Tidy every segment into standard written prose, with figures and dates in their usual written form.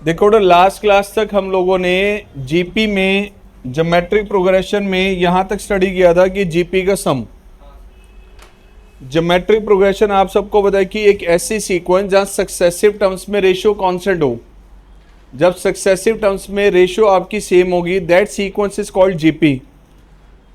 देखो तो last class तक हम लोगों ने जीपी में ज्योमेट्रिक प्रोग्रेशन में यहां तक स्टडी किया था कि जीपी का सम। ज्योमेट्रिक प्रोग्रेशन आप सबको पता है कि एक ऐसी सीक्वेंस जहां सक्सेसिव टर्म्स में रेशियो कांस्टेंट हो। जब सक्सेसिव टर्म्स में रेशियो आपकी सेम होगी that sequence is called GP.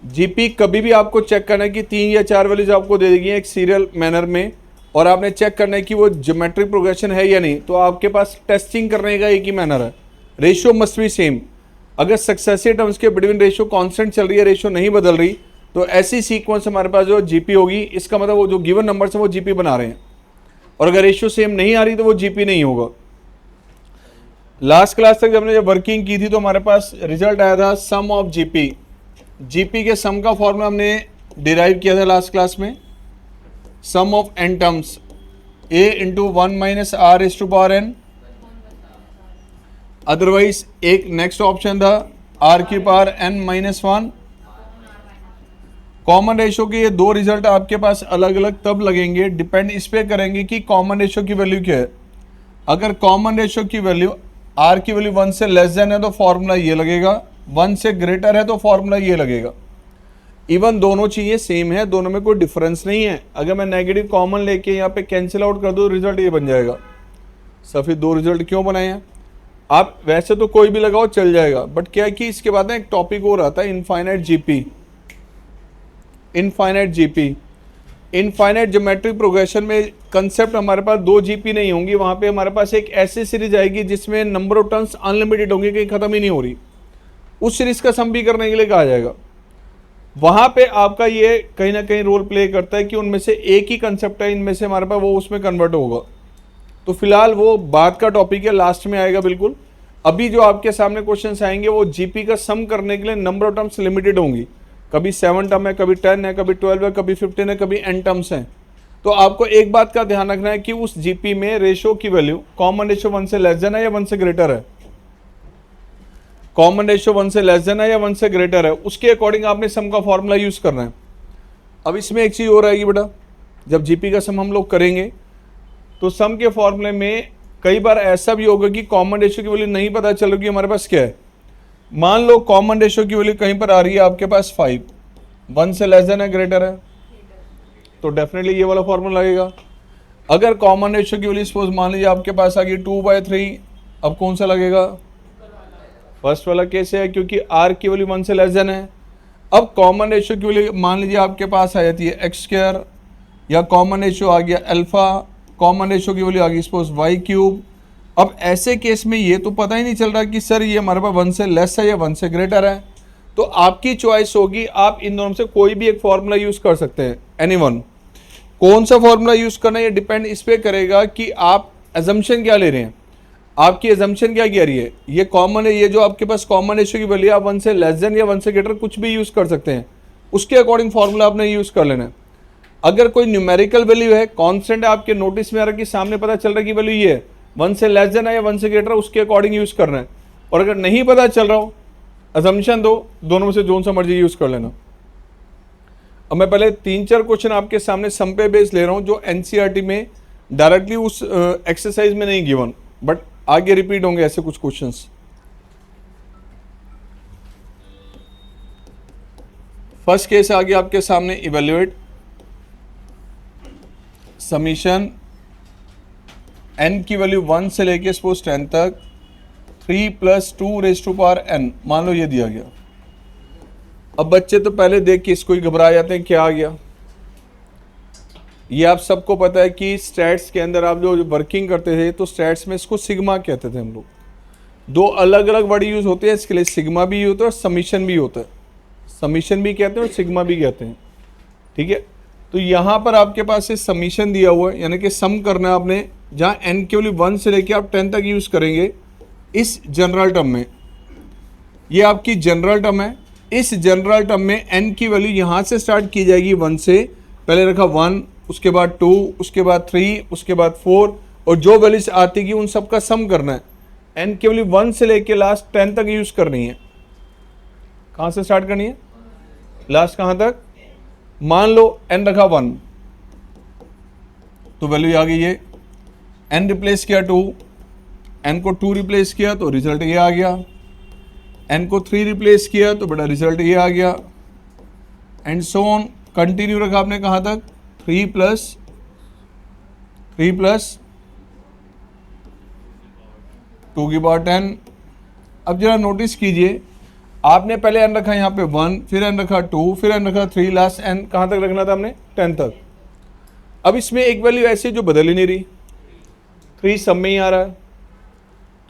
GP कभी भी आपको चेक करना है कि 3 या 4 वैल्यूज आपको दे देगी एक सीरियल मैनर में और आपने चेक करना है कि वो ज्योमेट्रिक प्रोग्रेशन है या नहीं, तो आपके पास टेस्टिंग करने का एक ही मैनर है, रेशियो मस्ट बी सेम। अगर सक्सेसिव टर्म्स के बिटवीन रेशियो कांस्टेंट चल रही है, रेशियो नहीं बदल रही, तो ऐसी सीक्वेंस हमारे पास जो जीपी होगी, इसका मतलब वो जो गिवन नंबर्स है वो जीपी बना रहे हैं। और अगर रेशियो सेम नहीं आ रही तो वो जीपी नहीं होगा। लास्ट क्लास तक हमने जब वर्किंग की थी तो हमारे पास रिजल्ट आया था सम ऑफ जीपी। जीपी के सम का फॉर्मूला हमने डिराइव किया था लास्ट क्लास में, sum of n terms a into 1 minus are is to power n. Otherwise एक नेक्स्ट ऑप्शन था r की power n minus 1। Common ratio के ये दो रिजल्ट आपके पास अलग अलग तब लगेंगे, डिपेंड इस पे करेंगे कि कॉमन रेशियो की वैल्यू क्या है। अगर कॉमन रेशियो की वैल्यू r की वैल्यू 1 से लेस देन है तो फॉर्मूला ये लगेगा, 1 से ग्रेटर है तो फॉर्मूला ये लगेगा। इवन दोनों चीजें सेम है, दोनों में कोई डिफरेंस नहीं है। अगर मैं नेगेटिव कॉमन लेके यहाँ पे कैंसिल आउट कर दूँ रिजल्ट ये बन जाएगा। सफी दो रिजल्ट क्यों बनाए हैं? आप वैसे तो कोई भी लगाओ चल जाएगा, बट क्या है कि इसके बाद ना एक टॉपिक और आता है infinite GP. Infinite GP, infinite geometric progression में कंसेप्ट हमारे पास 2 जीपी नहीं होंगी, वहां पे हमारे पास एक ऐसी सीरीज आएगी जिसमें नंबर ऑफ टर्म्स अनलिमिटेड होंगे, कहीं खत्म ही नहीं हो रही। उस सीरीज का सम भी करने के लिए कहा जाएगा। वहां पे आपका ये कहीं ना कहीं रोल प्ले करता है कि उनमें से एक ही कंसेप्ट है इनमें से हमारे पास, वो उसमें कन्वर्ट होगा। तो फिलहाल वो बाद का टॉपिक है, लास्ट में आएगा बिल्कुल। अभी जो आपके सामने क्वेश्चंस आएंगे वो जीपी का सम करने के लिए नंबर ऑफ टर्म्स लिमिटेड होंगी। कभी 7 टर्म है, कभी 10 है, कभी 12 है, कभी 15 है, कभी n टर्म्स हैं। तो आपको एक बात का ध्यान रखना है कि उस जीपी में रेशियो की वैल्यू कॉमन रेशियो 1 से लेस देन है या 1 से ग्रेटर है। कॉमन रेशियो 1 से लेस देन है या 1 से ग्रेटर है, उसके अकॉर्डिंग आपने सम का फॉर्मूला यूज करना है। अब इसमें एक चीज और आएगी बेटा, जब जीपी का सम हम लोग करेंगे तो सम के फॉर्मूले में कई बार ऐसा भी होगा कि कॉमन रेशियो की वैल्यू नहीं पता चल रही हमारे पास क्या है। मान लो कॉमन रेशियो की वैल्यू कहीं पर आ रही है आपके पास 5, 1 से लेस देन है ग्रेटर है, तो डेफिनेटली ये वाला फॉर्मूला लगेगा। अगर कॉमन रेशियो की वैल्यू सपोज मान लीजिए आपके पास आ गई 2/3, अब कौन सा लगेगा? फर्स्ट वाला केस है क्योंकि r की वैल्यू 1 से लेस देन है। अब कॉमन रेशियो की वैल्यू मान लीजिए आपके पास आ जाती है x², या कॉमन रेशियो आ गया अल्फा, कॉमन रेशियो की वैल्यू आ गई सपोज y³। अब ऐसे केस में ये तो पता ही नहीं चल रहा कि सर ये हमारे पास 1 से लेस है या 1 से ग्रेटर है, तो आपकी चॉइस होगी, आप इन दोनों से कोई भी एक फॉर्मूला यूज कर सकते हैं, एनीवन। कौन सा फॉर्मूला यूज करना है ये डिपेंड इस पे करेगा कि आप अजम्पशन क्या ले रहे हैं, आपकी अजम्पशन क्या कह रही है। ये कॉमन है, ये जो आपके पास कॉमन रेशियो की वैल्यू आप 1 से लेस देन या 1 से ग्रेटर कुछ भी यूज कर सकते हैं, उसके अकॉर्डिंग फॉर्मूला आपने यूज कर लेना है। अगर कोई न्यूमेरिकल वैल्यू है, कांस्टेंट है, आपके नोटिस में आ रहा है कि सामने पता चल रहा है कि वैल्यू ये है 1 से लेस देन है या 1 से ग्रेटर, उसके अकॉर्डिंग यूज करना है। और अगर नहीं पता चल रहा हो, अजम्पशन दो, दोनों में से जोन सा मर्जी यूज कर लेना। अब मैं पहले 3-4 क्वेश्चन आपके सामने सम पे बेस ले रहा हूं जो एनसीईआरटी में डायरेक्टली उस एक्सरसाइज में नहीं गिवन, बट आगे रिपीट होंगे ऐसे कुछ क्वेश्चंस। फर्स्ट केस आ गया आपके सामने, इवेल्युएट समीशन n की वैल्यू 1 से लेके सपोज 10 तक 3 + 2 रेज़ टू पावर n, मान लो ये दिया गया। अब बच्चे तो पहले देख के इसको ही घबरा जाते हैं, क्या आ गया। ये आप सबको पता है कि स्टैट्स के अंदर आप जो वर्किंग करते थे तो स्टैट्स में इसको सिग्मा कहते थे हम लोग। 2 अलग अलग वर्ड यूज होते हैं इसके लिए, सिग्मा भी होता है और समीशन भी होता है। समीशन भी कहते हैं और सिग्मा भी कहते हैं, ठीक है। तो यहाँ पर आपके पास ये समीशन दिया हुआ है, यानी कि सम करना है आपने, जहाँ n की वैल्यू 1 से लेके आप 10 तक यूज करेंगे इस जनरल टर्म में। ये आपकी जनरल टर्म है। इस जनरल टर्म में n की वैल्यू यहाँ से स्टार्ट की जाएगी 1 से, पहले रखा 1, उसके बाद 2, उसके बाद 3, उसके बाद 4, और जो वैल्यूज आती गई उन सब का सम करना है। n की वैल्यू 1 से लेके लास्ट 10 तक यूज करनी है। कहाँ से स्टार्ट करनी है? लास्ट कहाँ तक? मान लो n रखा 1, तो वैल्यू आ गई ये, n रिप्लेस किया 2, n को 2 रिप्लेस किया तो रिजल्ट ये आ गया, n को 3 रिप्लेस किया तो बेटा रिजल्ट ये आ गया, एंड सो ऑन कंटिन्यू रखा आपने कहाँ तक, 3 प्लस 2 की पावर 10। अब जरा नोटिस कीजिए, आपने पहले n रखा यहाँ पे 1, फिर n रखा 2, फिर n रखा 3, लास्ट n कहाँ तक रखना था हमने, 10 तक। अब इसमें एक वैल्यू ऐसी जो बदल ही नहीं रही, 3 सब में ही आ रहा है,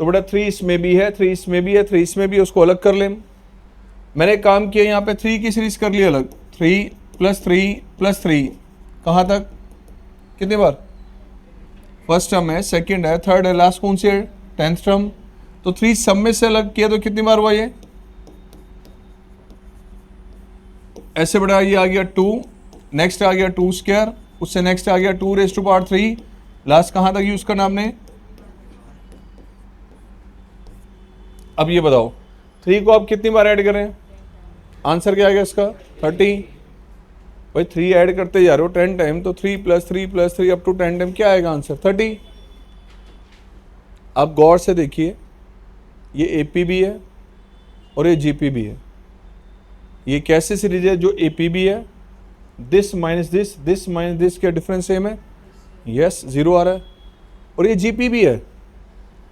तो बेटा 3 इसमें भी है, 3 इसमें भी है, 3 इसमें भी है, उसको अलग कर लें। मैंने काम किया यहाँ पे 3 की सीरीज कर ली अलग, 3 प्लस 3 प्लस 3 कहाँ तक, कितने बार, फर्स्ट टर्म है, सेकंड है, थर्ड है, लास्ट कौन सी है, 10th टर्म। तो 3 सब में से अलग किया तो कितनी बार हुआ ये, ऐसे बेटा ये आ गया 2, नेक्स्ट आ गया 2 स्क्वायर, उससे नेक्स्ट आ गया 2 रेज़ टू पावर 3, लास्ट कहाँ तक यूज करना आपने। अब ये बताओ 3 को आप कितनी बार ऐड करें, आंसर क्या आएगा इसका, 30। भाई 3 ऐड करते जा रहे हो 10 टाइम, तो 3 plus 3 plus 3 up to 10 time क्या आएगा आंसर, 30। आप गौर से देखिए, ये AP भी है और ये GP भी है। ये कैसे सीरीज है, जो AP भी है, दिस माइनस दिस क्या डिफरेंस सेम है, यस 0 आ रहा है, और ये GP भी है,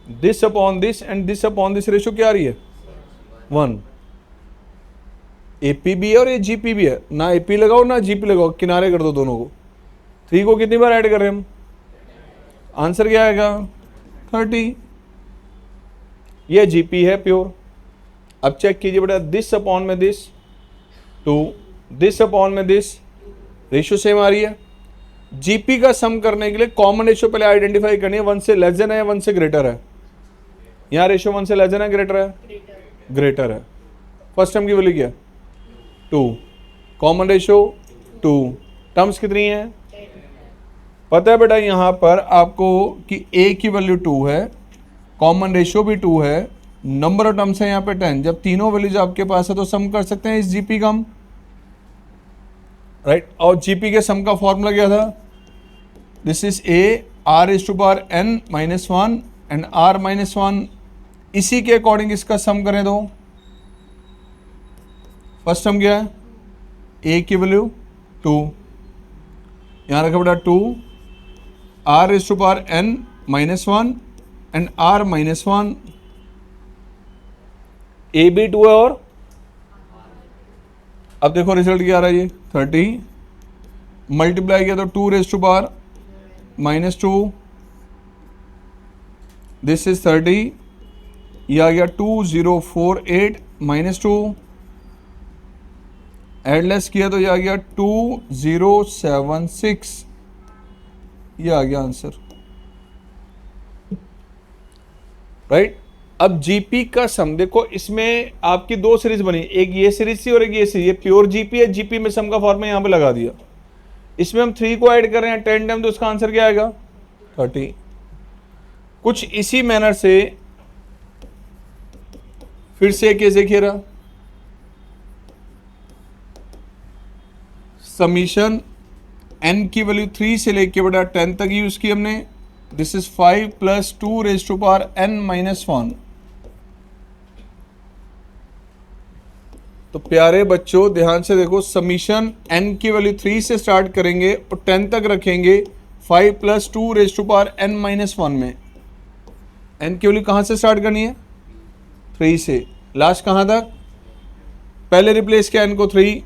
this upon this and this upon this ratio क्या आ रही है, 1। AP भी है और ये GP भी है, ना AP लगाओ ना GP लगाओ, किनारे कर दो दोनों को। 3 को कितनी बार ऐड कर रहे हैं हम, आंसर क्या आएगा, 30। ये GP है प्योर। अब चेक कीजिए बेटा, दिस अपॉन में दिस 2, दिस अपॉन में दिस, रेशो सेम आ रही है। GP का सम करने के लिए कॉमन रेशो पहले आइडेंटिफाई करनी है, 1 से लेस देन है या 1 से ग्रेटर है। यहाँ रेशो 1 से लेस देन है, ग्रेटर है, ग्रेटर है। फर्स्ट टर्म की वैल्यू क्या, 2, कॉमन रेशो 2, टर्म्स कितनी है, पता है बेटा यहाँ पर आपको कि A की वैल्यू 2 है, कॉमन रेशो भी 2 है, नंबर ऑफ टर्म्स है यहाँ पे 10। जब तीनों वैल्यूज आपके पास है तो सम कर सकते हैं इस GP का हम, राइट। और GP के सम का फॉर्मूला क्या था, this is A R raise to power n minus 1 and R minus 1। इसी के अकॉर्डिंग इसका सम करें तो फर्स्ट टर्म क्या है, A की वैल्यू 2, यहाँ रखा बेटा 2, R raise to power n minus 1 and R minus 1, A भी 2 है, और अब देखो रिजल्ट क्या आ रहा है, ये 30 मल्टीप्लाई किया तो 2 raise to power minus 2, this is 30, ये आ गया 2048 माइनस 2, एडलेस किया तो ये आ गया 2076, ये आ गया आंसर, राइट। अब GP का सम देखो, इसमें आपकी 2 सीरीज बनी, एक ये सीरीज थी और एक ये सीरीज, ये प्योर GP है, GP में सम का फॉर्मूला यहाँ पे लगा दिया। इसमें हम 3 को ऐड कर रहे हैं 10 टाइम, तो इसका आंसर क्या आएगा, 30। कुछ इसी मैनर से फिर से केस देखिए रहा, समीशन n की वैल्यू 3 से लेके बेटा 10 तक यूज की हमने, this is 5 plus 2 raise to power n minus 1। तो प्यारे बच्चों ध्यान से देखो, समीशन n की वैल्यू 3 से स्टार्ट करेंगे और 10 तक रखेंगे 5 plus 2 raise to power n minus 1 में। n की वैल्यू कहाँ से स्टार्ट करनी है, 3 से, लास्ट कहाँ तक, पहले रिप्लेस किया n को 3,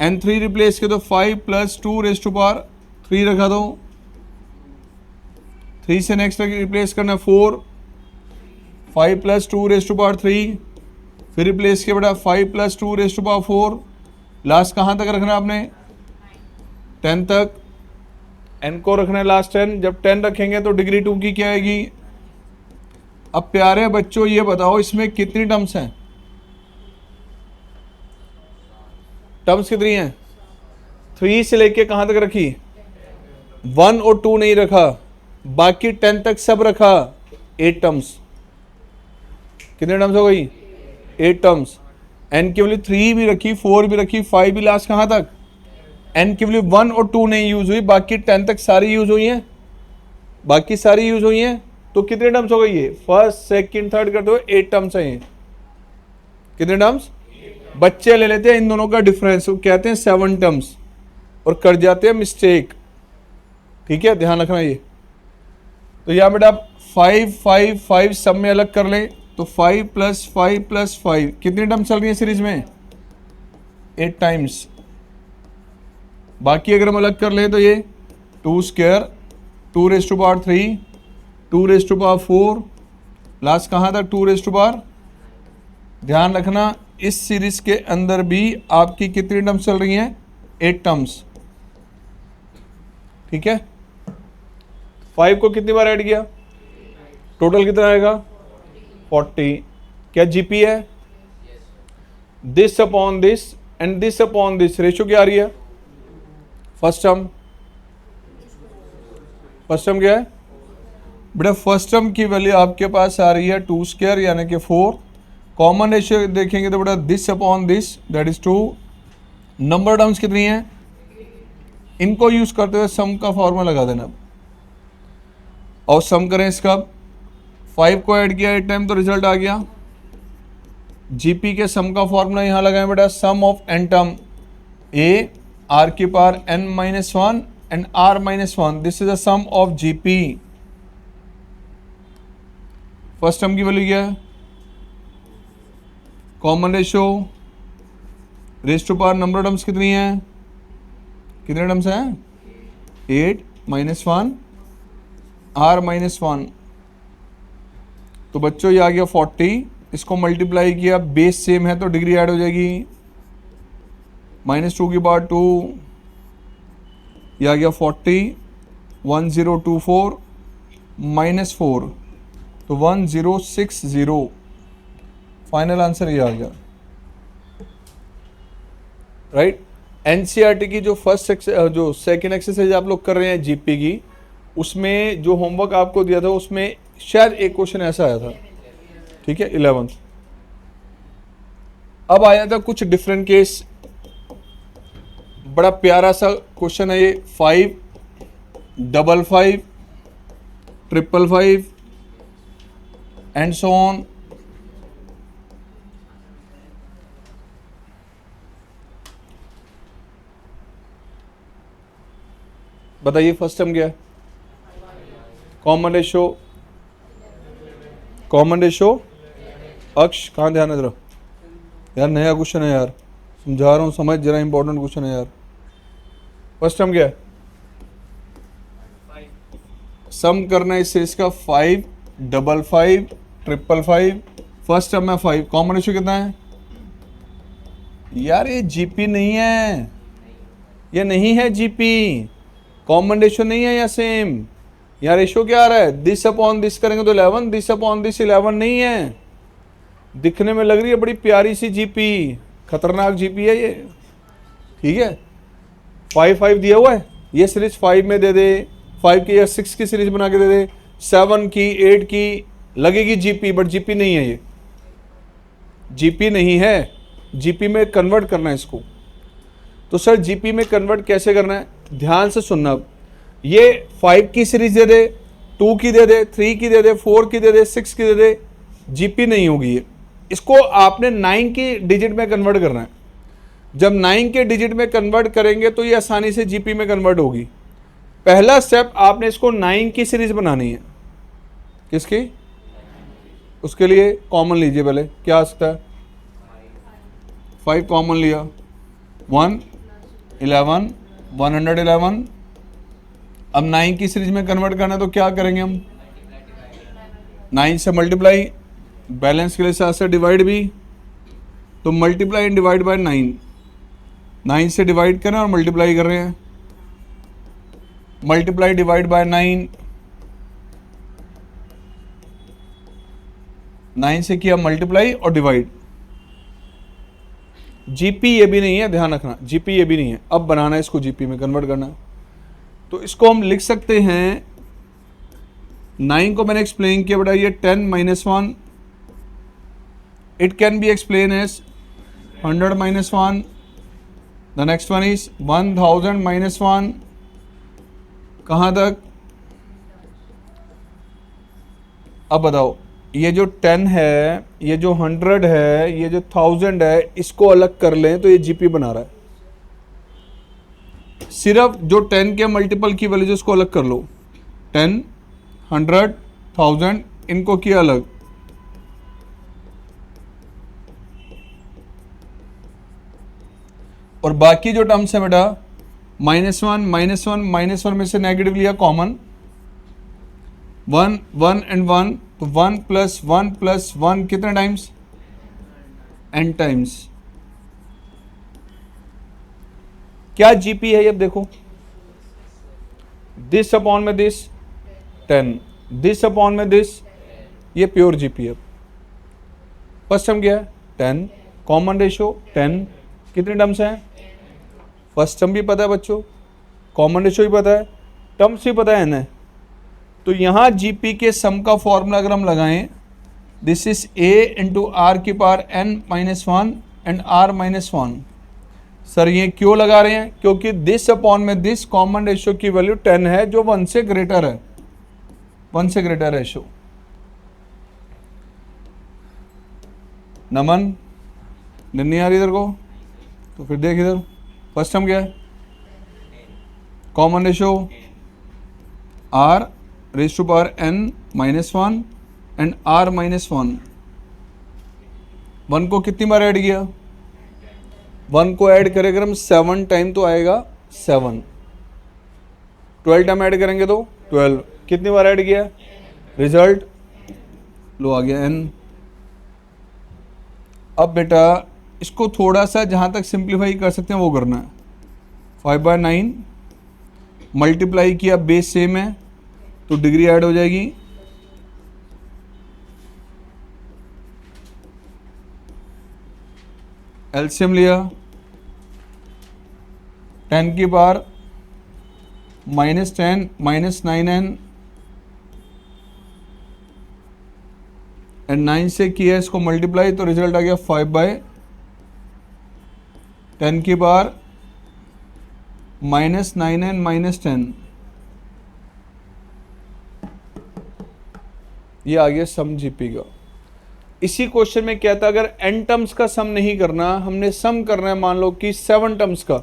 n3 रिप्लेस किया तो 5 प्लस 2 रेज़ टू पावर 3 रखा दो, 3 से नेक्स्ट रिप्लेस करना 4, 5 प्लस 2 रेज़ टू पावर 3, फिर रिप्लेस किया बेटा 5 plus 2 raise to power 4, last कहाँ तक रखना आपने, 10 तक, n को रखना है लास्ट 10। जब 10 रखेंगे तो डिग्री 2 की क्या आएगी। अब प्यारे बच्चों ये बताओ इसमें कितनी टर्म्स हैं, टर्म्स कितनी हैं, 3 से लेके कहाँ तक रखी, 1 और 2 नहीं रखा, बाकी 10 तक सब रखा, 8 टर्म्स। कितने टर्म्स हो गई, 8 टर्म्स। n की वैल्यू 3 भी रखी, 4 भी रखी, 5 भी, लास्ट कहाँ तक, n की वैल्यू 1 और 2 नहीं यूज हुई, बाकी 10 तक सारी यूज हुई हैं, बाकी सारी यूज हुई हैं। तो कितने टर्म्स हो गए ये? फर्स्ट सेकंड थर्ड करते हुए 8 टर्म्स है ये। कितने टर्म्स? बच्चे ले लेते हैं इन दोनों का डिफरेंस, कहते हैं 7 टर्म्स और कर जाते हैं मिस्टेक। ठीक है, ध्यान रखना ये। तो यहां बेटा 5 5 5 सब में अलग कर लें तो 5 + 5 + 5 कितनी टर्म चल रही है सीरीज में? 8 टाइम्स। बाकी अगर हम अलग कर लें तो ये 2² 2⁻³ 2⁻⁴ लास्ट कहाँ था? 2⁻। ध्यान रखना इस सीरीज के अंदर भी आपकी कितनी टर्म्स चल रही हैं? 8 टर्म्स। ठीक है, 5 को कितनी बार ऐड किया? टोटल कितना आएगा? 40। क्या जीपी है? This upon this and this upon this, ratio क्या आ रही है? फर्स्ट टर्म क्या है बेटा? फर्स्ट टर्म की वैल्यू आपके पास आ रही है 2² यानी कि 4। कॉमन रेशियो देखेंगे तो बेटा this upon this that is 2। Number terms कितनी हैं? इनको यूज करते हुए सम का फॉर्मूला लगा देना और सम करें इसका। 5 को ऐड किया 8 टाइम तो रिजल्ट आ गया। जीपी के सम का फॉर्मूला यहां लगाएं बेटा, sum of n term a r⁻n - 1 and r - 1, this is the sum of GP. First term की वैल्यू क्या है? Common ratio raise to power number terms कितनी है? कितने टर्म्स हैं? 8 - 1 r - 1। तो बच्चों ये आ गया 40। इसको मल्टीप्लाई किया, बेस सेम है तो डिग्री ऐड हो जाएगी। -2/2 ये आ गया 40। 1024 -4 तो 1060। फाइनल आंसर ये आ गया। राइट। एनसीईआरटी की जो सेकंड एक्सरसाइज आप लोग कर रहे हैं जीपी की, उसमें जो होमवर्क आपको दिया था उसमें शायद एक क्वेश्चन ऐसा आया था। ठीक है, 11th। अब आया था कुछ डिफरेंट केस, बड़ा प्यारा सा क्वेश्चन है ये। 5 55 555 एंड सो ऑन। बताइए फर्स्ट टर्म क्या है? कॉमन रेशो अक्ष कहाँ? ध्यान है जरा यार, नया क्वेश्चन है यार, समझा रहा हूँ, समझ जरा, इंपॉर्टेंट क्वेश्चन है यार। फर्स्ट टर्म क्या है? सम करना है इस सीरीज का 5 55 555। फर्स्ट टर्म है 5। कॉमन रेशो कितना है यार? ये जीपी नहीं है, ये नहीं है जीपी, कॉमन रेशो नहीं है या सेम। यहाँ रेशो क्या आ रहा है? दिस अपॉन दिस करेंगे तो 11, दिस अपॉन दिस 11 नहीं है। दिखने में लग रही है बड़ी प्यारी सी जीपी, खतरनाक जीपी है ये। ठीक है, 5 5 दिया हुआ है, ये सीरीज 5 में दे दे, 5 की या 6 की सीरीज बना के दे दे, 7 की 8 की लगेगी जीपी, बट जीपी नहीं है ये, जीपी नहीं है। जीपी में कन्वर्ट करना है इसको। तो सर जीपी में कन्वर्ट कैसे करना है? ध्यान से सुनना। अब ये 5 की सीरीज दे दे, 2 की दे दे, 3 की दे दे, 4 की दे दे, 6 की दे दे, जीपी नहीं होगी ये। इसको आपने 9 की डिजिट में कन्वर्ट करना है। जब 9 के डिजिट में कन्वर्ट करेंगे तो ये आसानी से जीपी में कन्वर्ट होगी। पहला स्टेप, आपने इसको 9 की सीरीज बनानी है। किसकी? उसके लिए कॉमन लीजिए पहले, क्या आ सकता है? 5 कॉमन लिया, 1 11 111। अब 9 की सीरीज में कन्वर्ट करना है तो क्या करेंगे हम? 9 से मल्टीप्लाई, बैलेंस के लिए साथ से डिवाइड भी, तो मल्टीप्लाई एंड डिवाइड बाय 9। 9 से डिवाइड करें और मल्टीप्लाई कर रहे हैं, मल्टीप्लाई डिवाइड बाय 9। 9 से किया मल्टीप्लाई और डिवाइड। जीपी ये भी नहीं है, ध्यान रखना, जीपी ये भी नहीं है। अब बनाना है इसको, जीपी में कन्वर्ट करना है। तो इसको हम लिख सकते हैं, 9 को मैंने एक्सप्लेन किया बेटा, ये 10 - 1, it can be explain as 100 - 1। The next one is 1000 - 1। कहाँ तक? अब बताओ, ये जो 10 है, ये जो 100 है, ये जो 1000 है, इसको अलग कर लें तो ये जीपी बना रहा है। सिर्फ जो 10 के मल्टीपल की वैल्यू इसको अलग कर लो, 10, 100, 1000, इनको किया अलग, और बाकी जो टर्म्स है बेटा -1 -1 में से नेगेटिव लिया कॉमन, 1 1 एंड 1, तो 1 + 1 + 1 कितने टाइम्स, n टाइम्स। क्या जीपी है ये देखो, दिस अपॉन में दिस 10, दिस अपॉन में दिस, ये प्योर जीपी है। फर्स्ट टर्म क्या है 10, कॉमन रेशो 10, कितने टर्म्स हैं, फर्स्ट टर्म भी पता है बच्चों, कॉमन रेशो भी पता है, टर्म्स भी पता है ना। तो यहाँ जीपी के सम का फॉर्मूला अगर हम लगाएं, this is a × r⁻n−1 and r−1। Sir ये क्यों लगा रहे हैं, क्योंकि दिस अपॉन में दिस कॉमन रेशो की वैल्यू 10 है, जो 1 से ग्रेटर है, 1 से ग्रेटर रेशो। नमन नहीं आ रही इधर को, तो फिर देख इधर, फर्स्ट टर्म क्या है, common ratio r⁻n−1 and r−1। 1 को कितनी बार ऐड किया, 1 को ऐड करेंगे हम 7 टाइम तो आएगा 7, 12 टाइम ऐड करेंगे तो 12, कितनी बार ऐड किया, रिजल्ट लो आ गया n। अब बेटा इसको थोड़ा सा जहाँ तक सिंप्लीफाई कर सकते हैं वो करना है, 5/9 मल्टीप्लाई किया, बेस सेम है तो डिग्री ऐड हो जाएगी, एलसीएम लिया, 10 की पावर -10 -9n एंड 9 से किया इसको मल्टीप्लाई, तो रिजल्ट आ गया 5/10 की पावर -9n -10। ये आ गया सम जीपी का। इसी क्वेश्चन में क्या था, अगर n टर्म्स का सम नहीं करना, हमने सम करना है मान लो कि 7 टर्म्स का,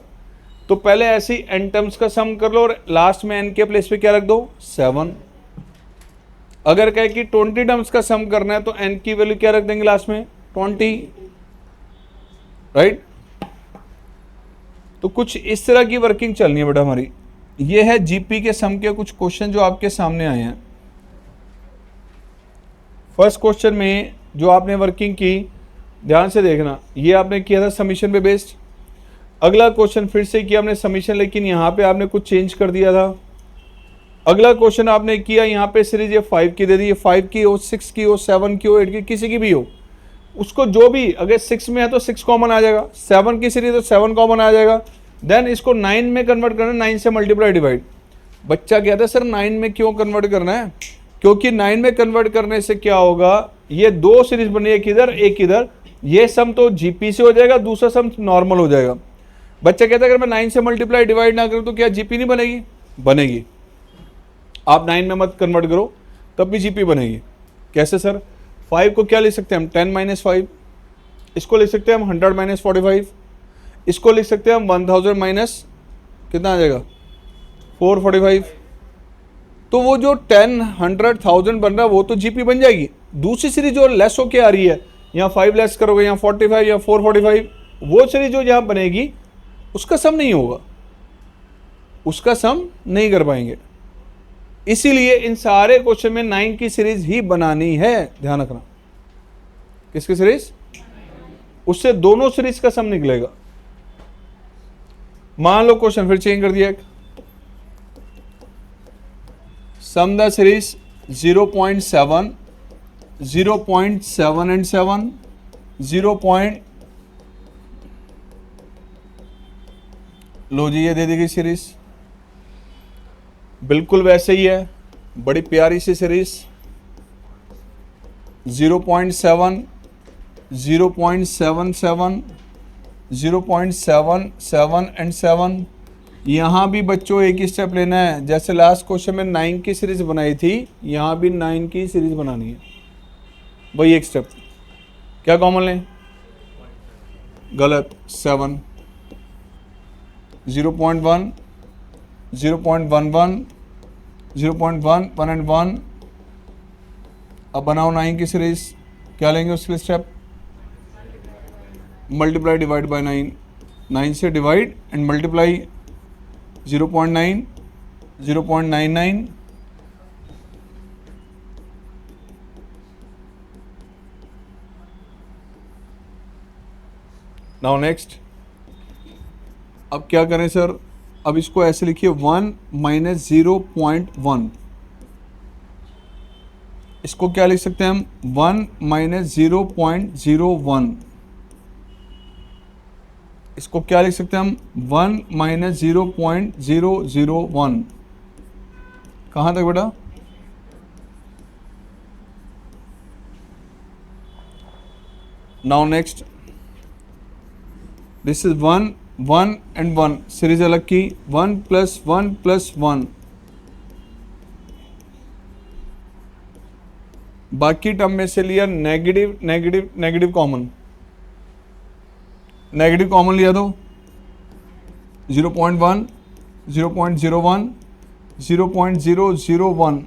तो पहले ऐसे ही n टर्म्स का सम कर लो और लास्ट में n के प्लेस पे क्या रख दो 7। अगर कहे कि 20 टर्म्स का सम करना है तो n की वैल्यू क्या रख देंगे लास्ट में 20, राइट। तो कुछ इस तरह की वर्किंग चलनी है बेटा हमारी। ये है जीपी के सम के कुछ क्वेश्चन जो आपके सामने आए हैं। फर्स्ट क्वेश्चन में जो आपने वर्किंग की, ध्यान से देखना, ये आपने किया था समीशन पे बेस्ड। अगला क्वेश्चन फिर से किया आपने समीशन, लेकिन यहाँ पे आपने कुछ चेंज कर दिया था। अगला क्वेश्चन आपने किया यहाँ पे सीरीज ये 5 की दे दी, 5 की हो, 6 की हो, 7 की हो, 8 की, किसी की भी हो, उसको जो भी, अगर 6 में है तो 6 कॉमन आ जाएगा, 7 की सीरीज तो 7 कॉमन आ जाएगा। देन इसको 9 में कन्वर्ट करना, 9 से मल्टीप्लाई डिवाइड। बच्चा कहता है सर 9 में क्यों कन्वर्ट करना है, क्योंकि 9 में कन्वर्ट करने से क्या होगा, ये 2 सीरीज बनी, एक इधर एक इधर, ये सम तो जीपी से हो जाएगा, दूसरा सम नॉर्मल हो जाएगा। बच्चा कहता है अगर मैं 9 से मल्टीप्लाई डिवाइड ना करूं तो क्या जीपी नहीं बनेगी, बनेगी। आप 9 में मत कन्वर्ट करो तब भी जीपी बनेगी। कैसे सर, 5 को क्या लिख सकते हैं हम 10 - 5, इसको लिख सकते हैं हम 100 - 45, इसको लिख सकते हैं हम 1000 माइनस कितना आ जाएगा 445। तो वो जो 10, 100, 1000 बन रहा है वो तो जीपी बन जाएगी। दूसरी सीरीज जो लेस होके आ रही है, यहाँ 5 लेस करोगे, यहाँ 45 या 445, वो सीरीज जो यहाँ बनेगी उसका सम नहीं होगा, उसका सम नहीं कर पाएंगे। इसीलिए इन सारे क्वेश्चन में 9 की सीरीज ही बनानी है, ध्यान रखना। किसकी सीरीज, उससे दोनों सीरीज का सम निकलेगा। मान लो क्वेश्चन फिर चेंज कर दिया, सम द सीरीज 0.7, 0.7 and 7, 0. लो जी ये दे दी गई सीरीज, बिल्कुल वैसे ही है, बड़ी प्यारी सी सीरीज 0.7, 0.77, 0.77 and 7, यहाँ भी बच्चों एक ही स्टेप लेना है, जैसे लास्ट क्वेश्चन में 9 की सीरीज बनाई थी, यहाँ भी 9 की सीरीज बनानी है, वही एक स्टेप। क्या कॉमन लें? गलत। 7, 0.1, 0.11, 0.1, 1 and 1। अब बनाओ 9 की सीरीज, क्या लेंगे उसके लिए स्टेप? मल्टीप्लाई डिवाइड बाय 9, 9 से divide and multiply 0.9, 0.99, now next. अब क्या करें सर? अब इसको ऐसे लिखिए 1 माइनस 0.1। इसको क्या लिख सकते हैं हम? 1 माइनस 0.01। इसको क्या लिख सकते हैं हम? 1 माइनस 0.001। कहाँ तक बेटा? Now next, this is 1, 1 and 1, series अलग की, 1 प्लस 1 प्लस 1। बाकी टर्म में से लिया negative negative negative common, negative common लिया तो 0.1, 0.01, 0.001।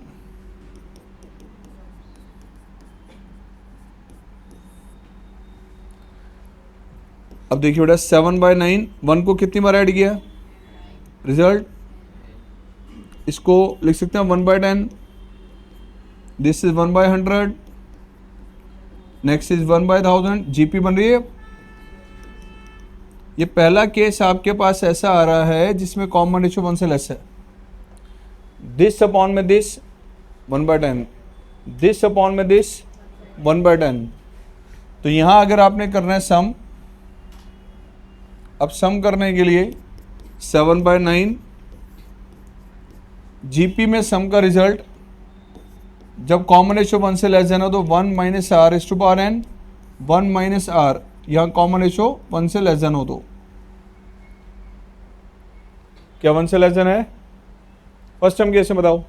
अब देखिए बेटा 7/9, 1 को कितनी बार ऐड किया? रिजल्ट इसको लिख सकते हैं 1/10। This is 1/100, next is 1/1000। GP बन रही है। ये पहला केस आपके पास ऐसा आ रहा है जिसमें कॉमन रेशियो 1 से लेस है। दिस अपॉन में दिस 1/10, दिस अपॉन में दिस 1/10। तो यहां अगर आपने करना है सम, अब सम करने के लिए 7/9, जीपी में सम का रिजल्ट जब कॉमन रेशियो 1 से लेस देन हो तो 1 minus are is to power N, 1 minus R. यहाँ कॉमन रेशियो 1 से लेस देन हो तो क्या 1 से लेस देन है? फर्स्ट टर्म कैसे बताओ?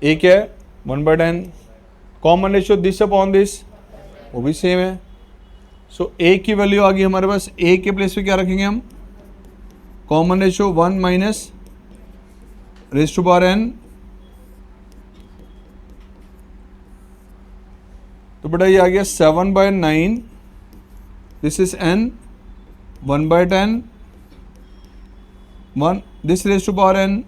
एक है 1/10, common ratio this upon this वो भी सेम है। सो ए की वैल्यू आ गई हमारे पास। ए के प्लेस पे क्या रखेंगे हम? Common ratio 1 minus raise to power N. तो बेटा ये आ गया 7/9, this is n, 1/10, 1 this raise to power n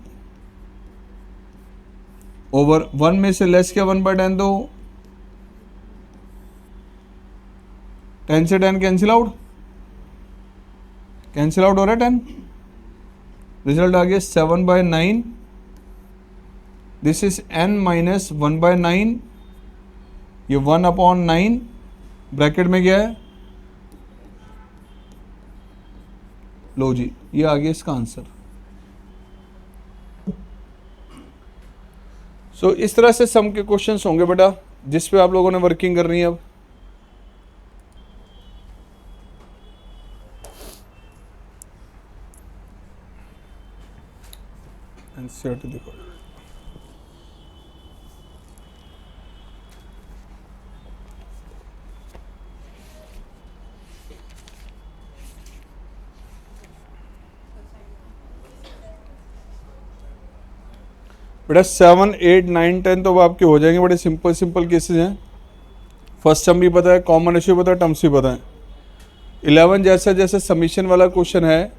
over 1 में से लेस क्या 1/10 दो, 10 से 10 कैंसिल आउट, कैंसिल आउट हो रहा है 10। रिजल्ट आ गया 7/9, दिस इज n माइनस 1/9। ये 1/9 ब्रैकेट में क्या है? लो जी, ये आ गया इसका आंसर। सो इस तरह से सम के क्वेश्चंस होंगे बेटा, जिस पे आप लोगों ने वर्किंग करनी है। अब एनसीईआरटी देखो, बेटा 7, 8, 9, 10 तो अब आपके हो जाएंगे। बड़े सिंपल सिंपल केसेस हैं। फर्स्ट टर्म भी पता है, कॉमन रेशियो पता है, टर्म्स भी पता है। 11 जैसा जैसे समीशन वाला क्वेश्चन है,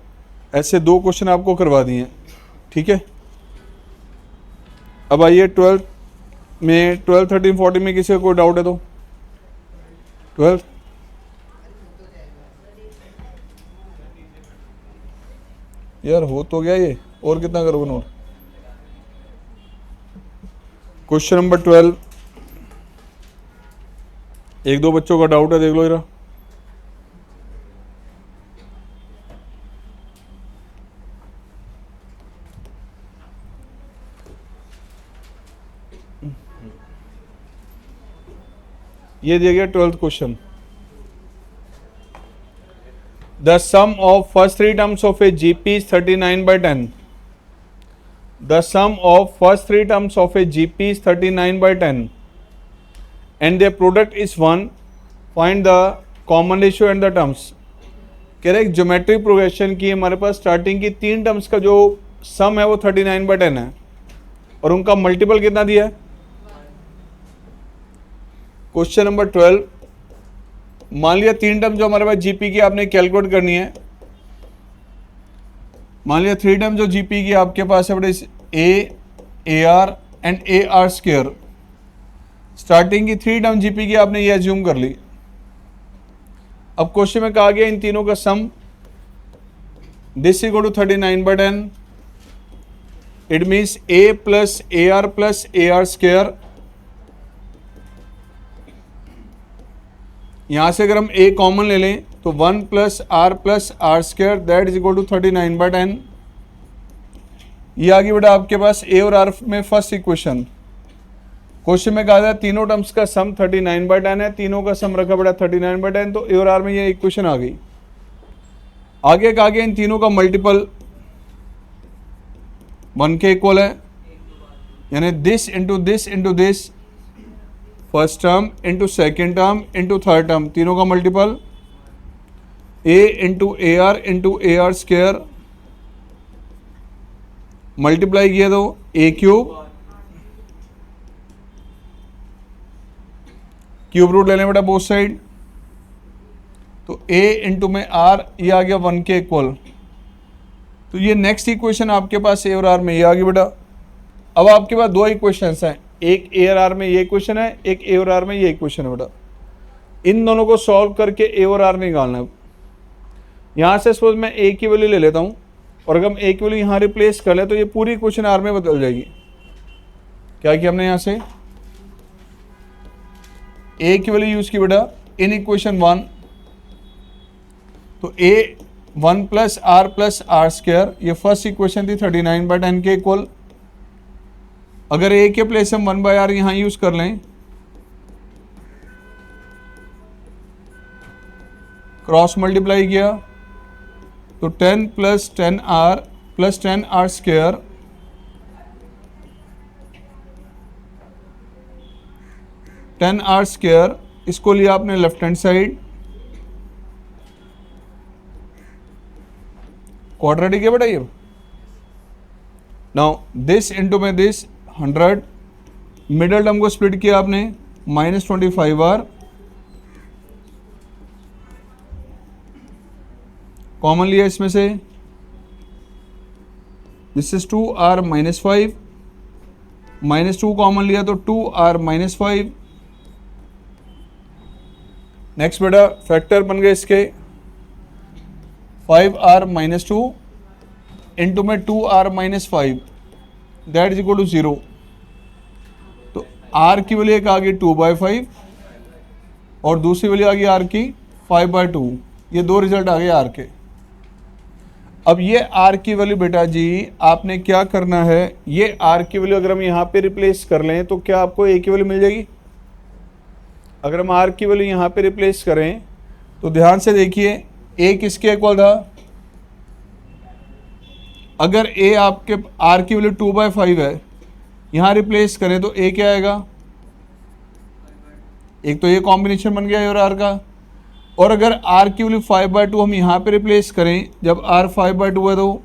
ऐसे 2 क्वेश्चन आपको करवा दिए हैं, ठीक है। अब आइए 12 में, 12, 13, 14 में किसी का कोई डाउट है तो 12 यार हो तो गया ये, और कितना करोगे नोट? क्वेश्चन नंबर 12, 1-2 बच्चों का डाउट है, देख लो जरा। ये दिया गया 12th question. The sum of first three terms of a GP is 39/10. The sum of first three terms of a GP is 39/10 and their product is 1. Find the common ratio and the terms. कह रहे geometric progression की हमारे पास starting की तीन terms का जो सम है वो 39/10 है और उनका मल्टीपल कितना दिया है. Question number 12. मान लिया तीन टर्म जो हमारे पास जीपी की आपने कैलकुलेट करनी है. मान लिया थ्री टर्म जो जीपी की आपके पास है बड़े A R and A r square. Starting की थ्री टर्म जीपी की आपने ये एज्यूम कर ली. अब क्वेश्चन में कहा गया इन तीनों का sum this equal to 39/10. It means a plus a r square. यहां से अगर हम ए कॉमन ले लें तो 1 plus are square that is equal to 39/10. ये आ गई बेटा आपके पास ए और आर में फर्स्ट इक्वेशन. क्वेश्चन में कहा था तीनों टर्म्स का सम 39/10 है. तीनों का सम रखा बेटा 39/10. तो ए और आर में ये इक्वेशन आ गई. आगे कहा गया इन तीनों का मल्टीपल 1 के इक्वल है, यानी this into this first term into second term into third term, तीनों का मल्टीपल ए इंटू ए आर स्क्वायर मल्टीप्लाई किया तो ए क्यूब रूट ले लें बेटा बोथ साइड. तो a इंटू में आर ये आ गया 1 के इक्वल. तो ये नेक्स्ट इक्वेशन आपके पास ए और आर में ये आ गई बेटा. अब आपके पास दो इक्वेशंस हैं, एक ए और आर में ये इक्वेशन है, एक ए और आर में ये इक्वेशन है बेटा. इन दोनों को सॉल्व करके ए और आर निकालना है. यहाँ से सपोज मैं ए की वैल्यू ले लेता हूँ और अगर हम ए की वैल्यू यहाँ रिप्लेस कर लें तो ये पूरी इक्वेशन आर में बदल जाएगी. क्या किया हमने यहाँ से ए की वैल्यू यूज की बेटा इन इक्वेशन 1. तो ए 1 प्लस आर स्क्वायर ये फर्स्ट इक्वेशन थी 39/10 के इक्वल. अगर ए के प्लेस हम 1/r यहां यूज कर लें, क्रॉस मल्टीप्लाई किया तो 10 प्लस 10r स्क्वायर इसको लिया आपने लेफ्ट हैंड साइड क्वाड्रेटिक है बेटा ये. नाउ दिस इंटू में दिस 100 मिडल टर्म को स्प्लिट किया आपने -25r कॉमन लिया इसमें से. दिस इज 2r -5 -2 कॉमन लिया तो 2r -5. नेक्स्ट बेटा फैक्टर बन गए इसके 5r -2 इंटू में 2r -5 that is equal to 0. तो r की वैल्यू एक आ गई 2/5 और दूसरी वैल्यू आ गई r की 5/2. ये दो रिजल्ट आ गए r के. अब ये r की वैल्यू बेटा जी आपने क्या करना है, ये r की वैल्यू अगर हम यहाँ पे रिप्लेस कर लें तो क्या आपको a की वैल्यू मिल जाएगी. अगर हम r की वैल्यू यहाँ पे रिप्लेस करें तो ध्यान से देखिए a किसके इक्वल था. अगर a आपके r की वैल्यू 2/5 है, यहाँ रिप्लेस करें तो a क्या आएगा. एक तो ये कॉम्बिनेशन बन गया a और r का. और अगर r की वैल्यू 5/2 हम यहाँ पे रिप्लेस करें, जब r 5/2 है तो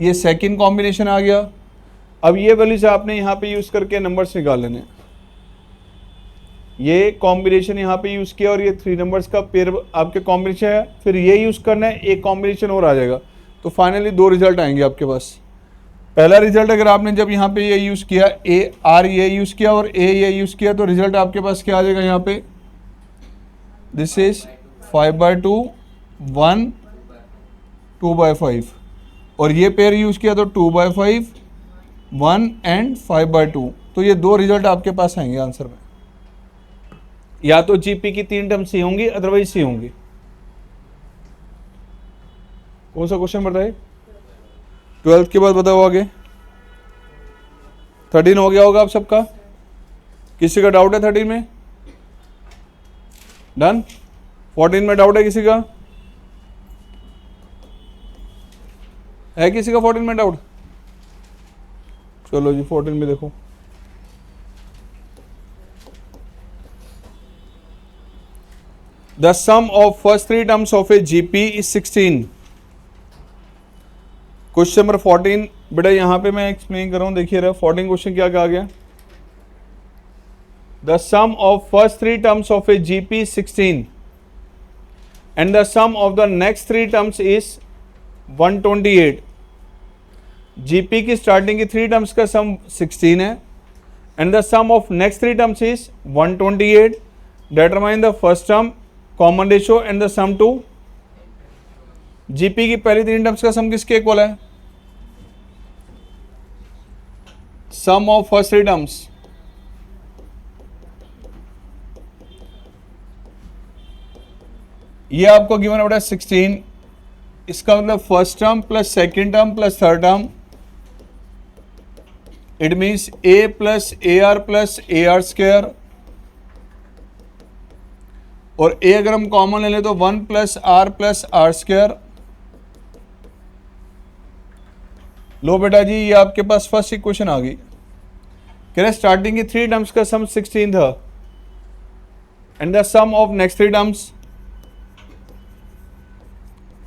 ये सेकंड कॉम्बिनेशन आ गया. अब ये वैल्यूज आपने यहाँ पे यूज करके नंबर्स निकाल लेने. ये कॉम्बिनेशन यहाँ पे यूज किया और ये 3 नंबर्स का पेयर आपके कॉम्बिनेशन है. फिर ये यूज करना है, एक कॉम्बिनेशन और आ जाएगा. तो फाइनली दो रिजल्ट आएंगे आपके पास. पहला रिजल्ट अगर आपने जब यहाँ पे ये यूज किया ए आर ये यूज किया और ए ये यूज किया तो रिजल्ट आपके पास क्या आ जाएगा. यहाँ पे दिस इज 5/2 1 2/5 और ये पेयर यूज किया तो 2/5 1 एंड 5/2. तो ये दो रिजल्ट आपके पास आएंगे आंसर में. या तो जीपी की 3 टर्म सी होंगी अदरवाइज सी होंगी. कौन सा क्वेश्चन बताए 12th के बाद बताओ आगे. 13 हो गया होगा आप सबका. किसी का डाउट है 13 में. डन. 14 में डाउट है किसी का? है किसी का 14 में डाउट? चलो जी 14 में देखो। The sum of first three terms of a GP is 16। Question number 14 बेटा यहां पे मैं एक्सप्लेन कर रहा हूं, देखिए रहा 14 क्वेश्चन क्या कहा गया। The sum of first three terms of a GP 16 and the sum of the next three terms is 128। GP की स्टार्टिंग की थ्री टर्म्स का सम 16 है and the sum of next three terms is 128। Determine the first term, common ratio and the sum to. GP की पहली तीन terms का sum किसके equal है? Sum of first three terms. ये आपको गिवन है 16। इसका मतलब first term plus second term plus third term, it means a plus a r square, और ए अगर हम कॉमन ले लें तो 1 प्लस आर स्क्वायर। लो बेटा जी ये आपके पास फर्स्ट इक्वेशन आ गई। कह रहे स्टार्टिंग की थ्री टर्म्स का सम 16 था and the sum of next three terms,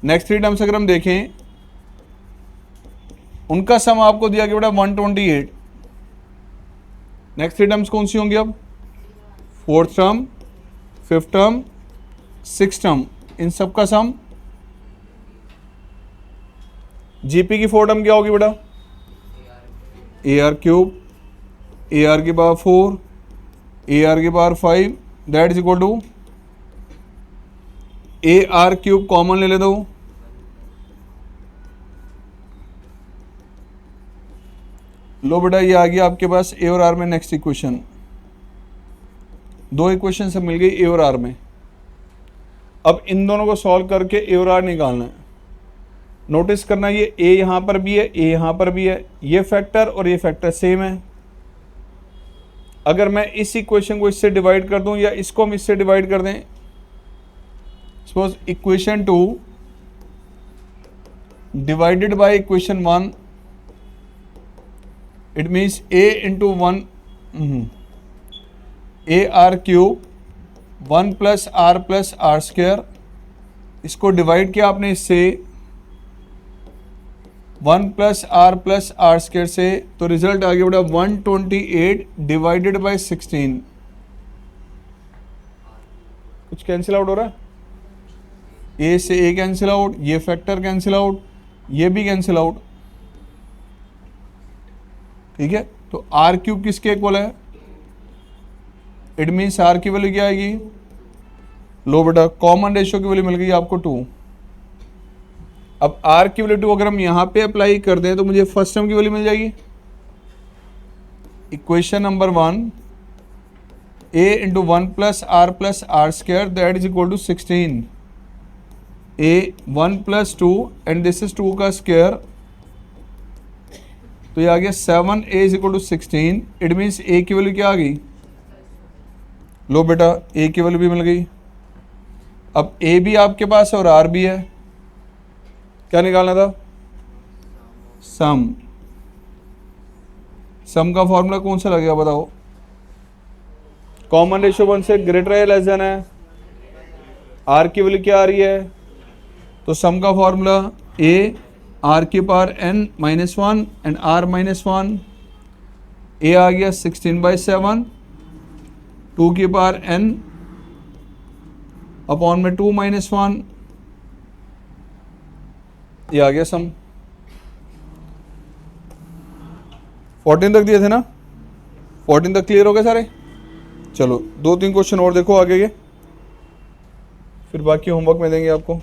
next three terms अगर हम देखें उनका सम आपको दिया गया बेटा 128। नेक्स्ट थ्री टर्म्स कौन सी होंगी अब? Fourth term, fifth term, six term, इन सब का सम। जीपी की फोर टर्म क्या होगी बेटा? A are cube, a r की पावर 4, ए आर की power 5, that is equal to a are cube common ले दो, लो बेटा ये आ गया आपके पास ए और आर में नेक्स्ट इक्वेशन। दो इक्वेशन से मिल गई ए और आर में। अब इन दोनों को सॉल्व करके ए और आर निकालना है। नोटिस करना ये ए यहां पर भी है, ए यहां पर भी है, ये फैक्टर और ये फैक्टर सेम है। अगर मैं इस इक्वेशन को इससे डिवाइड कर दूं या इसको हम इससे डिवाइड कर दें, suppose equation 2 divided by equation 1, it means A into 1 A are cube 1 plus are square. इसको डिवाइड किया आपने इससे 1 प्लस आर स्क्वायर से, तो रिजल्ट आ गया बेटा 128 डिवाइडेड बाय 16। कुछ कैंसिल आउट हो रहा है? ए से ए कैंसिल आउट, ये फैक्टर कैंसिल आउट, ये भी कैंसिल आउट। ठीक है, तो आर क्यूब किसके इक्वल है? इट मीन्स आर की वैल्यू क्या आएगी? लो बेटा कॉमन रेशियो की वैल्यू मिल गई आपको 2। अब आर की वैल्यू 2 अगर हम यहां पे अप्लाई कर दें तो मुझे फर्स्ट टर्म की वैल्यू मिल जाएगी। Equation number 1 a into 1 plus are square that is equal to 16। A 1 plus 2 and this is 2 का स्क्वायर, तो ये आ गया 7 a is equal to 16। It means a की वैल्यू क्या आ गई? लो बेटा ए की वैल्यू भी मिल गई। अब ए भी आपके पास है और आर भी है, क्या निकालना था? सम। सम का फॉर्मूला कौन सा लगेगा बताओ? कॉमन रेशियो 1 से ग्रेटर है लेस देन है, आर की वैल्यू क्या आ रही है? तो सम का फॉर्मूला ए आर की पावर n -1 एंड r -1। ए आ गया 16/7, 2 की पावर n अपॉन में 2 - 1, ये आ गया सम। 14 तक दिए थे ना? 14 तक क्लियर हो गए सारे? चलो 2-3 क्वेश्चन और देखो आगे के, फिर बाकी होमवर्क में देंगे आपको।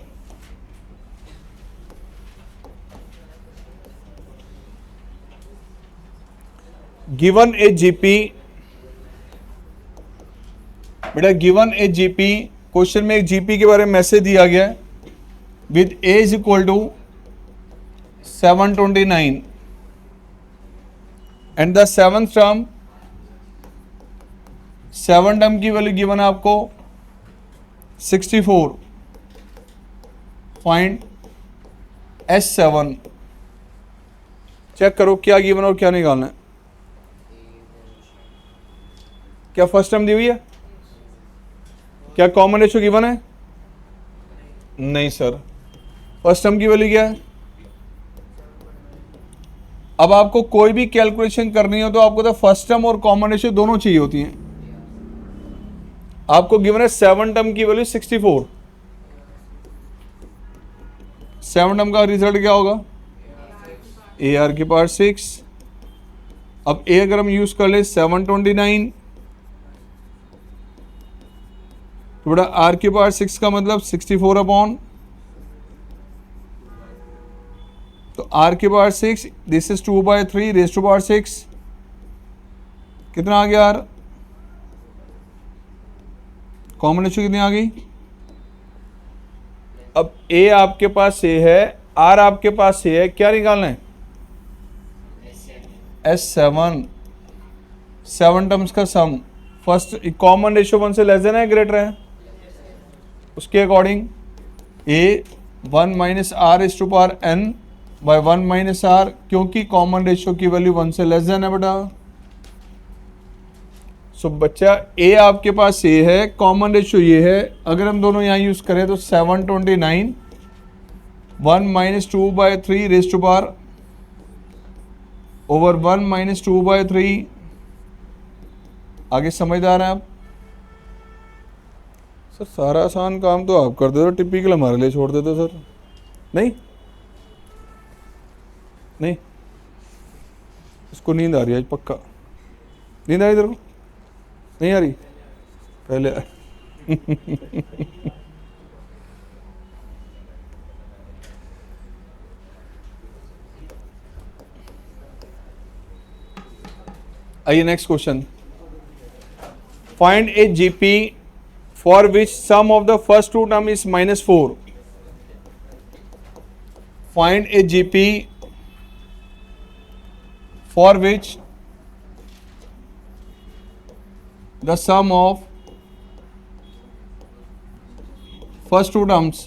गिवन ए जीपी, बेटा गिवन ए जीपी, क्वेश्चन में एक जीपी के बारे में मैसेज दिया गया है with A is equal to 729 and the seventh term, 7 term की वैल्यू गिवन है आपको 64, फाइंड S7। चेक करो क्या गिवन और क्या निकालना है। क्या फर्स्ट टर्म दी हुई है? क्या कॉमन रेशियो गिवन है? नहीं सर, फर्स्ट टर्म की वैल्यू क्या है? अब आपको कोई भी कैलकुलेशन करनी हो तो आपको तो फर्स्ट टर्म और कॉमन रेशियो दोनों चाहिए होती हैं। आपको गिवन है 7 टर्म की वैल्यू 64। 7 टर्म का रिजल्ट क्या होगा? AR की पावर 6। अब A अगर हम यूज कर ले 729 तो बेटा R की पावर 6 का मतलब 64 अपॉन, तो R की power 6, this is 2/3 raise to power 6। कितना आ गया R? कॉमन रेशियो कितनी आ गई? अब A आपके पास A है, R आपके पास A है, क्या निकालना है? S7, 7 टर्म्स का सम। फर्स्ट कॉमन रेशियो 1 से लेस देन है ग्रेटर है? उसके according A 1 minus R is to power N by 1 minus R, क्योंकि कॉमन रेशियो की वैल्यू 1 से लेस देन है बेटा। सो बच्चा A आपके पास A है, कॉमन रेशियो ये है, अगर हम दोनों यहाँ यूज करें तो 729 1 minus 2/3 raise to power over 1 minus 2/3। आगे समझदार हैं आप? सर सारा आसान काम तो आप कर देते हो, टिपिकल हमारे लिए छोड़ देते हो सर। नहीं नहीं, इसको नींद आ रही है आज पक्का। नींद आ रही तेरे को? नहीं आ रही? पहले आइए next question. Find a GP for which sum of the first two term is -4। Find a GP for which the sum of first two terms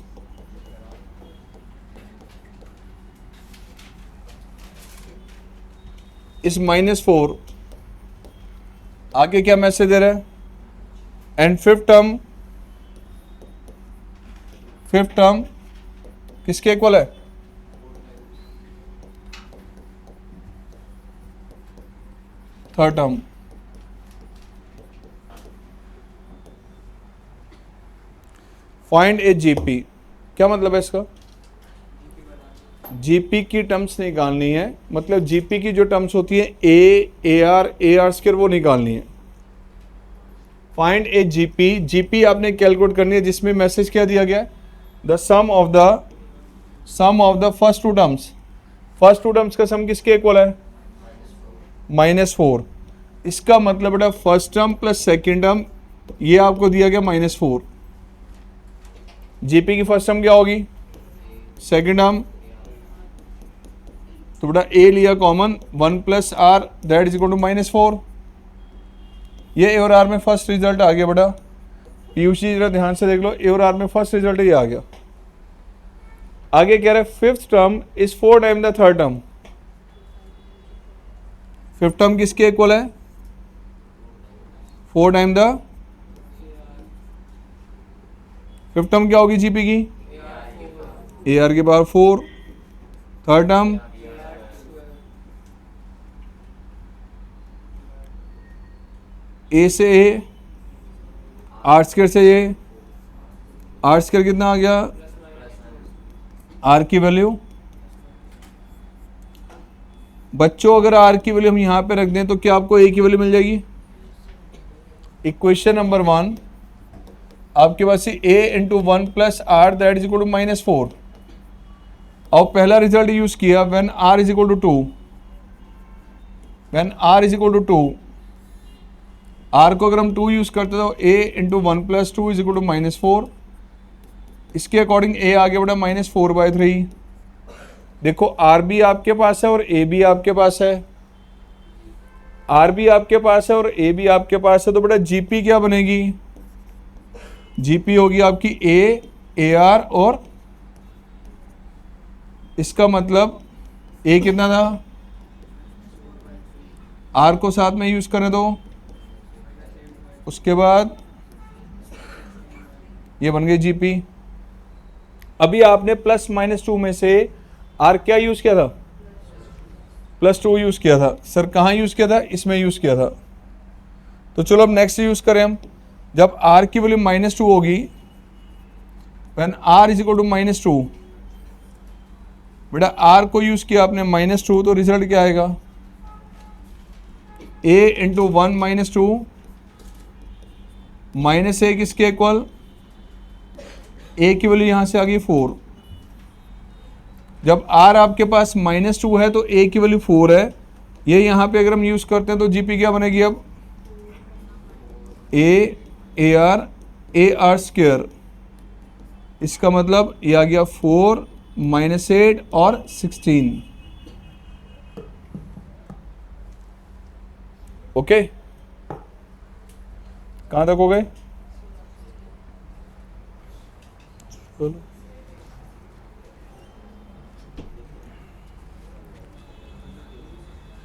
is -4। आगे क्या मैसेज दे रहा है? एंड फिफ्थ टर्म किसके इक्वल है? Third term. Find a GP, क्या मतलब है इसका? जीपी की टर्म्स निकालनी है, मतलब जीपी की जो टर्म्स होती है AR स्क्वायर वो निकालनी है। फाइंड ए जीपी, जीपी आपने कैलकुलेट करनी है जिसमें मैसेज क्या दिया गया? The sum of the first two terms. First two terms का सम किसके इक्वल है? -4। इसका मतलब बेटा first term plus second term, ये आपको दिया गया -4। जीपी की फर्स्ट टर्म क्या होगी? सेकेंड टर्म, तो बेटा ए लिया common 1 plus R that is equal to -4। ये ए और आर में फर्स्ट रिजल्ट आ गया बेटा। पीयूसी जरा ध्यान से देख लो, ए और आर में फर्स्ट रिजल्ट ये आ गया। आगे कह रहे fifth term is 4 time the third term. Fifth term किसके इक्वल है? 4 टाइम द फिफ्थ टर्म क्या होगी जीपी की? AR की पावर 4। थर्ड टर्म A से A, R स्क्वायर से A, R स्क्वायर कितना आ गया? R की वैल्यू, बच्चों अगर R की वैल्यू हम यहाँ पे रख दें तो क्या आपको A की वैल्यू मिल जाएगी? इक्वेशन नंबर 1 आपके पास A into 1 plus R that is equal to -4। और पहला रिजल्ट यूज किया when R is equal to 2। When R is equal to 2, R को अगर हम 2 यूज करते तो A into 1 plus 2 is equal to -4। इसके अकॉर्डिंग A आ गया बेटा -4/3। देखो R भी आपके पास है और A भी आपके पास है, R भी आपके पास है और A भी आपके पास है, तो बेटा GP क्या बनेगी? जीपी होगी आपकी ए आर, और इसका मतलब ए कितना था, आर को साथ में यूज करने दो, उसके बाद ये बन गई जीपी। अभी आपने प्लस माइनस 2 में से आर क्या यूज किया था, +2 यूज किया था। सर कहाँ यूज किया था, इसमें यूज किया था। तो चलो अब नेक्स्ट यूज करें हम। जब आर की वैल्यू -2 होगी, when R is equal to -2, बेटा आर को यूज किया आपने -2, तो रिजल्ट क्या आएगा, a इंटू 1 -2 -a किसके इक्वल, a की वैल्यू यहां से आ गई 4। जब r आपके पास -2 है तो a की वैल्यू 4 है, ये यहां पे अगर हम यूज करते हैं तो जीपी क्या बनेगी, अब a r स्क्वायर, इसका मतलब ये आ गया 4 -8 और 16। ओके, कहां तक हो गए,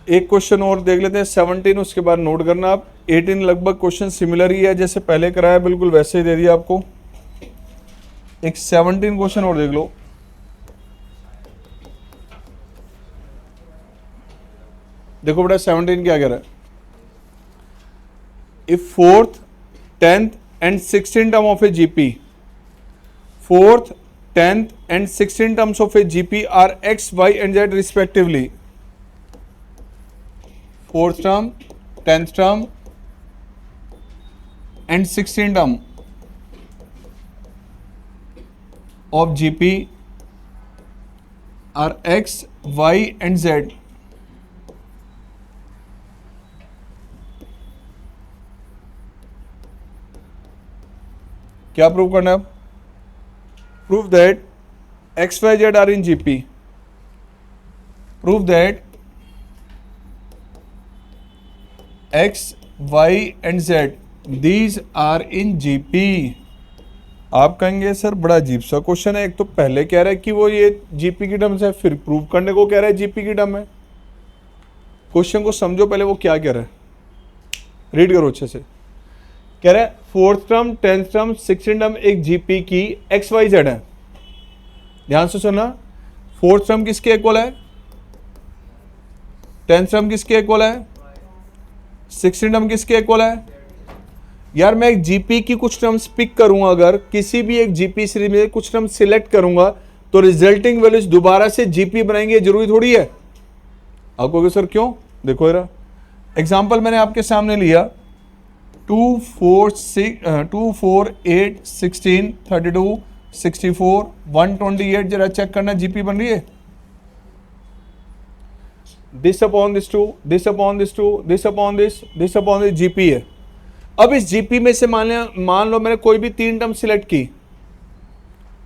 एक क्वेश्चन और देख लेते हैं 17, उसके बाद नोट करना आप। 18 लगभग क्वेश्चन सिमिलर ही है, जैसे पहले कराया बिल्कुल वैसे ही दे दिया आपको। एक 17 क्वेश्चन और देख लो। देखो बेटा 17 क्या कह रहा है, if 4th 10th and 16th term of a GP, 4th 10th and 16th terms of a GP are X, Y and Z respectively. 4th term, 10th term and 16th term of GP are X, Y and Z. क्या prove करना है, prove that X Y Z are in GP, prove that X Y and Z these are in GP. आप कहेंगे sir बड़ा अजीब सा question है, एक तो पहले कह रहा है कि वो ये जीपी की टर्म्स है, फिर प्रूव करने को कह रहा है जीपी की टर्म है। क्वेश्चन को समझो पहले वो क्या कह रहा है, रीड करो अच्छे से। कह रहा है 4th term 10th term 16th term एक जीपी की एक्स वाई जेड है। ध्यान से सुनना, 4th टर्म किसके इक्वल है, 10th टर्म किसके इक्वल है, 16th टर्म किसके इक्वल है। यार मैं एक जीपी की कुछ टर्म्स पिक करूंगा, अगर किसी भी एक जीपी सीरीज में कुछ टर्म सिलेक्ट करूंगा तो रिजल्टिंग वैल्यूज दोबारा से जीपी बनाएंगे, जरूरी थोड़ी है। आप कहोगे सर क्यों, देखो जरा एग्जांपल मैंने आपके सामने लिया 2 4 8 16 32 64 128, जरा चेक करना जीपी बन रही है। This upon this 2, this upon this 2, this upon this upon this GP है। अब इस जीपी में से मान लो मैंने कोई भी 3 टर्म सिलेक्ट की,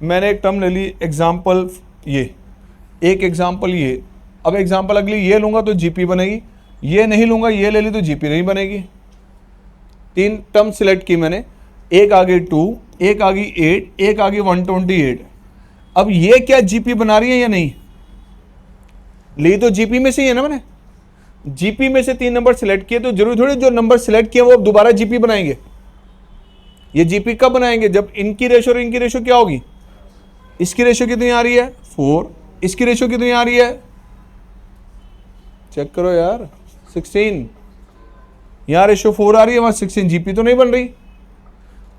मैंने एक टर्म ले ली एग्जाम्पल ये, एक एग्जाम्पल ये, अब एग्जाम्पल अगली ये लूंगा तो जीपी बनेगी, ये नहीं लूंगा ये ले ली तो जीपी नहीं बनेगी। 3 टर्म सिलेक्ट की मैंने, एक आ गई 2, एक आ गई 8, एक आ गई 128। अब ये क्या जीपी बना रही है या नहीं, ली तो जीपी में से ही है ना, मैंने जीपी में से 3 नंबर सिलेक्ट किए, तो जरूरी थोड़ी जो नंबर सिलेक्ट किए वो अब दोबारा जीपी बनाएंगे। ये जीपी कब बनाएंगे, जब इनकी रेशो और इनकी रेशो क्या होगी, इसकी रेशो कितनी आ रही है 4, इसकी रेशो कितनी आ रही है, चेक करो यार 16, यहां रेशो 4 आ रही है, वहां 16, जीपी तो नहीं बन रही।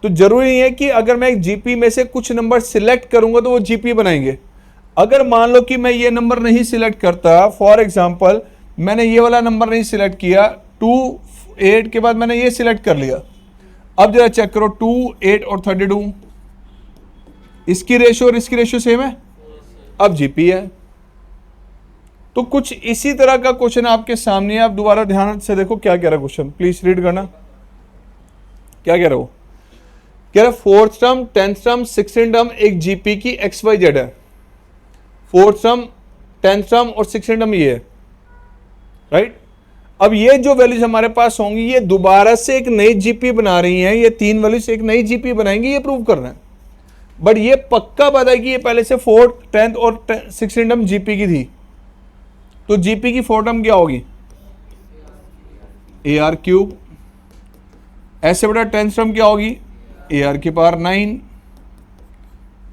तो जरूरी नहीं है कि अगर मैं एक जीपी में से कुछ नंबर सिलेक्ट करूंगा तो वो जीपी बनाएंगे। अगर मान लो कि मैं ये नंबर नहीं सिलेक्ट करता, फॉर एग्जांपल मैंने ये वाला नंबर नहीं सिलेक्ट किया, 2 8 के बाद मैंने ये सिलेक्ट कर लिया, अब जरा चेक करो 2 8 और 32, इसकी रेशो और इसकी रेशो सेम है, अब जीपी है। तो कुछ इसी तरह का क्वेश्चन आपके सामने है, आप दोबारा ध्यान से देखो क्या कह रहा है क्वेश्चन, प्लीज रीड करना। क्या कह रहा हो, कह रहा 4th term 10th term 16th term एक जीपी की एक्स वाई जेड है। 4th टर्म 10th टर्म और 16th टर्म ये है, राइट। अब ये जो वैल्यूज हमारे पास होंगी ये दोबारा से एक नई जीपी बना रही हैं, ये 3 वैल्यू से एक नई जीपी बनाएंगी, ये प्रूव करना है। बट ये पक्का पता है कि ये पहले से 4th 10th और 16th टर्म जीपी की थी, तो जीपी की 4 टर्म क्या होगी, AR क्यूब। ऐसे बेटा 10th टर्म क्या होगी, AR की पावर 9।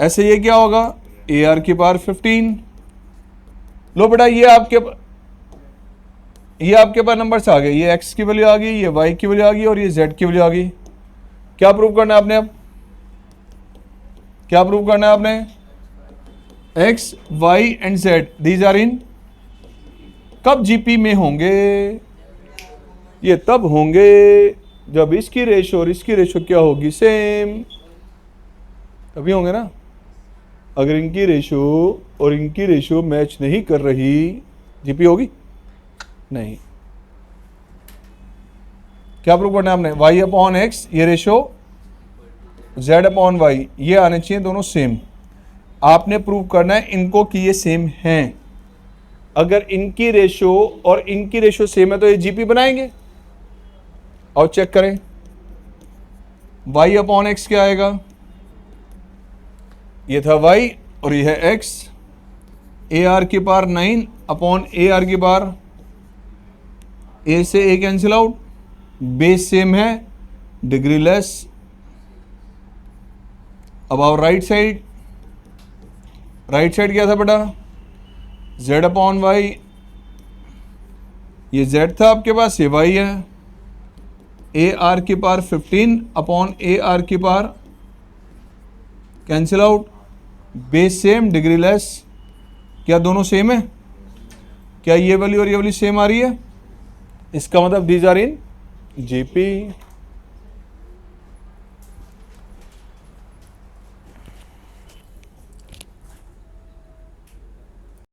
ऐसे ये क्या होगा, AR की पावर 15। लो बेटा ये आपके पास नंबर्स आ गए, ये x की वैल्यू आ गई, ये y की वैल्यू आ गई और ये z की वैल्यू आ गई। क्या प्रूव करना है आपने, अब क्या प्रूव करना है आपने, x y and z these are in कब जीपी में होंगे, ये तब होंगे जब इसकी रेशो और इसकी रेशो क्या होगी, सेम, तभी होंगे ना। अगर इनकी रेशो और इनकी रेशो मैच नहीं कर रही, जीपी होगी नहीं। क्या प्रूव करना है आपने, y अपॉन एक्स ये रेशो, z अपॉन वाई ये आने चाहिए दोनों सेम। आपने प्रूव करना है इनको कि ये सेम हैं। अगर इनकी रेशो और इनकी रेशो सेम है तो ये जीपी बनाएंगे। और चेक करें, y अपॉन एक्स क्या आएगा, ये था y और ये है x, AR की पावर 9 अपॉन AR की पावर, A से A cancel out, base same है, डिग्री लेस। अब आओ राइट साइड, राइट साइड क्या था बेटा, z अपॉन वाई, ये z था आपके पास, ये y है, AR की पावर 15 अपॉन AR की power cancel out, base same degree less. क्या दोनों सेम है, क्या ये वाली और ये वाली सेम आ रही है, इसका मतलब दीज आर इन जीपी।